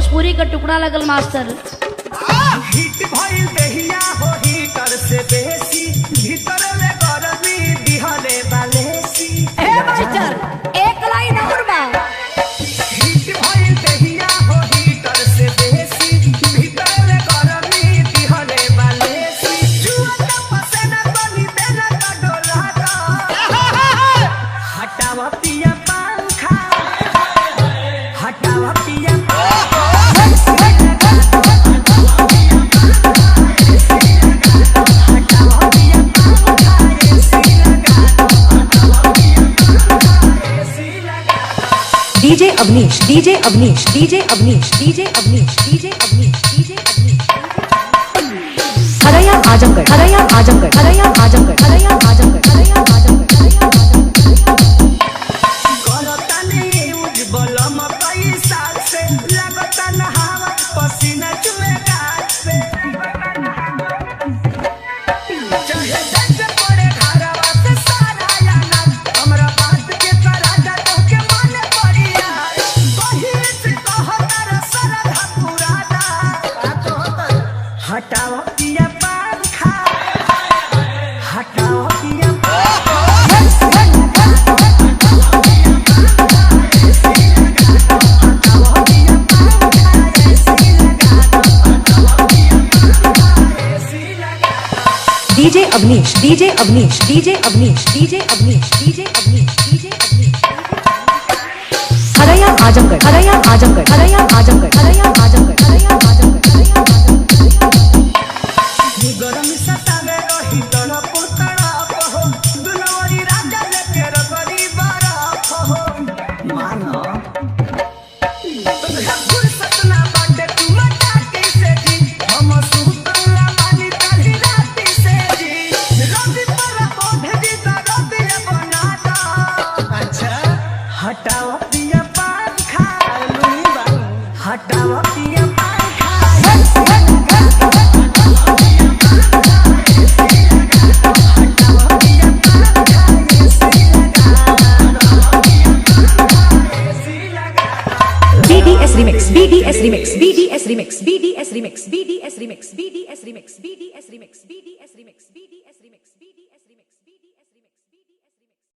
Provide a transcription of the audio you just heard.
भोजपुरी का टुकड़ा लगल मास्टर। हिट भइल देहिया हो हीटर से बेसी भीतर में गरमी दिहले बालेसी। ए मास्टर एक लाइन और बा। हिट भइल देहिया हो हीटर से बेसी भीतर में गरमी दिहले बालेसी। जुआ का पसेना बनी देना का डोला का हटावा पिया पंखा हटावा पिया DJ Avneesh DJ Avneesh DJ Avneesh DJ Avneesh DJ Avneesh DJ Avneesh हरया आजमगढ़ हरया आजमगढ़ हरया आजमगढ़ हरया आजमगढ़ हरया आजमगढ़ करतानी उज्जवल मकई साल से लगता नहावा पसीना चुए गाल से। चाहे जैसे पड़े घरवा से सारा याना हमरा बात के कराजा तो के मन पड़िया बहिर से कहता सरधा पुराना हटाओ पिया पंखा हटाओ पिया DJ Avneesh DJ Avneesh DJ Avneesh DJ Avneesh DJ Avneesh DJ Avneesh हरया आजमगढ़ हरया आजमगढ़ हरया आजमगढ़ हरया आजमगढ़ हरया आजमगढ़ हरया आजमगढ़ गरम सतावे रही तड़प तड़प हो दुलवरी राजा लेके रगड़ी बरफ हो मानो फुर्सत ना बाटे तू मटा कैसे जी हम सुतला मानी काली राती से जी रवि पर बोधे दी रवि बनाता अच्छा हटाओ पिया पंखा हटाओ पिया BDS remix BDS remix BDS remix BDS remix BDS remix BDS remix BDS remix BDS remix BDS remix BDS